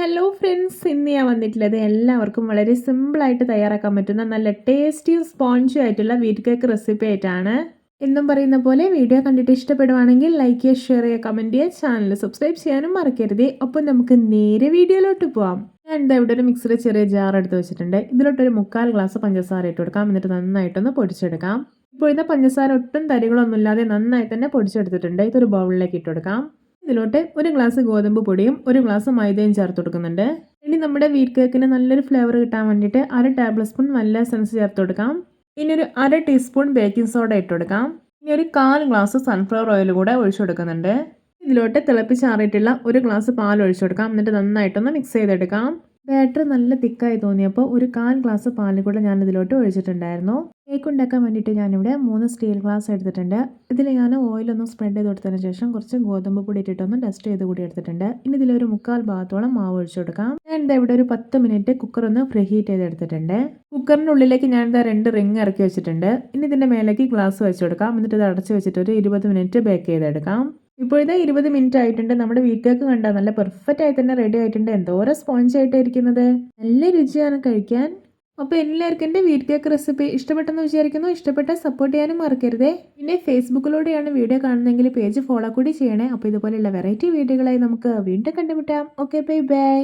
Hello friends, ഇന്ന് ഞാൻ വന്നിട്ടുള്ളത് എല്ലാവർക്കും വളരെ സിമ്പിളായിട്ട് തയ്യാറാക്കാൻ പറ്റുന്ന നല്ല ടേസ്റ്റിയും സ്പോഞ്ചും ആയിട്ടുള്ള വീറ്റ് കേക്ക് റെസിപ്പി ആയിട്ടാണ്. എന്നും പറയുന്ന പോലെ വീഡിയോ കണ്ടിട്ട് ഇഷ്ടപ്പെടുവാണെങ്കിൽ ലൈക്ക് ചെയ്യുക, ഷെയർ ചെയ്യുക, കമൻറ്റ് ചെയ്യുക, ചാനൽ സബ്സ്ക്രൈബ് ചെയ്യാനും മറക്കരുത്. അപ്പോൾ നമുക്ക് നേരെ വീഡിയോയിലോട്ട് പോവാം. ഞാൻ എന്താ ഇവിടെ ഒരു മിക്സിയുടെ ചെറിയ ജാർ എടുത്ത് വെച്ചിട്ടുണ്ട്. ഇതിലോട്ടൊരു 1/4 ഗ്ലാസ് പഞ്ചസാര ഇട്ട് കൊടുക്കാം. എന്നിട്ട് നന്നായിട്ടൊന്ന് പൊടിച്ചെടുക്കാം. ഇപ്പോൾ ഇതാ പഞ്ചസാര ഒട്ടും തരികളൊന്നുമില്ലാതെ നന്നായി തന്നെ പൊടിച്ചെടുത്തിട്ടുണ്ട്. ഇതൊരു ബൗളിലേക്ക് ഇട്ട് കൊടുക്കാം. ഇതിലോട്ട് ഒരു ഗ്ലാസ് ഗോതമ്പ് പൊടിയും ഒരു ഗ്ലാസ് മൈദയും ചേർത്ത് കൊടുക്കുന്നുണ്ട്. ഇനി നമ്മുടെ വീറ്റ് കേക്കിന് നല്ലൊരു ഫ്ലേവർ കിട്ടാൻ വേണ്ടിയിട്ട് 1/2 ടേബിൾ സ്പൂൺ വനില എസൻസ് ചേർത്ത് കൊടുക്കാം. ഇനി ഒരു 1/2 ടീസ്പൂൺ ബേക്കിംഗ് സോഡ ഇട്ട് കൊടുക്കാം. ഇനി ഒരു 1/4 ഗ്ലാസ് സൺഫ്ലവർ ഓയിൽ കൂടെ ഒഴിച്ചു കൊടുക്കുന്നുണ്ട്. ഇതിലോട്ട് തിളപ്പിച്ചാറിയിട്ടുള്ള ഒരു ഗ്ലാസ് പാൽ ഒഴിച്ചു കൊടുക്കാം. എന്നിട്ട് നന്നായിട്ടൊന്ന് മിക്സ് ചെയ്തെടുക്കാം. ബാറ്റർ നല്ല തിക്കായി തോന്നിയപ്പോൾ ഒരു 1/4 ഗ്ലാസ് പാൽ കൂടെ ഞാൻ ഇതിലോട്ട് ഒഴിച്ചിട്ടുണ്ടായിരുന്നു. കേക്ക് ഉണ്ടാക്കാൻ വേണ്ടിയിട്ട് ഞാനിവിടെ 3 സ്റ്റീൽ ഗ്ലാസ് എടുത്തിട്ടുണ്ട്. ഇതിൽ ഞാൻ ഓയിലൊന്ന് സ്പ്രെഡ് ചെയ്ത് കൊടുത്തതിന് ശേഷം കുറച്ച് ഗോതമ്പ് പൊടി ഇട്ടിട്ടൊന്ന് ഡസ്റ്റ് ചെയ്ത് കൂടി എടുത്തിട്ടുണ്ട്. ഇനി ഇതിലൊരു 1/4 ഭാഗത്തോളം മാവ് ഒഴിച്ചു കൊടുക്കാം. ഞാൻ എന്താ ഇവിടെ ഒരു 10 മിനിറ്റ് കുക്കർ ഒന്ന് പ്രീ ഹീറ്റ് ചെയ്ത് എടുത്തിട്ടുണ്ട്. കുക്കറിൻ്റെ ഉള്ളിലേക്ക് ഞാൻ എന്താ 2 റിങ് ഇറക്കി വെച്ചിട്ടുണ്ട്. ഇനി ഇതിൻ്റെ മേലേക്ക് ഗ്ലാസ് വെച്ച് കൊടുക്കാം. എന്നിട്ട് ഇത് അടച്ച് വെച്ചിട്ട് ഒരു 20 മിനിറ്റ് ബേക്ക് ചെയ്തെടുക്കാം. ഇപ്പോൾ ഇത് 20 മിനിറ്റ് ആയിട്ടുണ്ട്. നമ്മുടെ വീറ്റ് കേക്ക് കണ്ടാൽ നല്ല പെർഫെക്റ്റ് ആയി തന്നെ റെഡി ആയിട്ടുണ്ട്. എന്തോരം സ്പോഞ്ച് ആയിട്ട് ഇരിക്കുന്നത്, നല്ല രുചിയാണ് കഴിക്കാൻ. അപ്പോൾ എല്ലാവർക്കും എൻ്റെ വീറ്റ് കേക്ക് റെസിപ്പി ഇഷ്ടപ്പെട്ടെന്ന് വിചാരിക്കുന്നു. ഇഷ്ടപ്പെട്ടാൽ സപ്പോർട്ട് ചെയ്യാനും മറക്കരുതേ. പിന്നെ ഫേസ്ബുക്കിലൂടെയാണ് വീഡിയോ കാണുന്നതെങ്കിൽ പേജ് ഫോളോ കൂടി ചെയ്യണേ. അപ്പോൾ ഇതുപോലെയുള്ള വെറൈറ്റി വീഡിയോകളായി നമുക്ക് വീണ്ടും കണ്ടുമുട്ടാം. Okay, bye bye.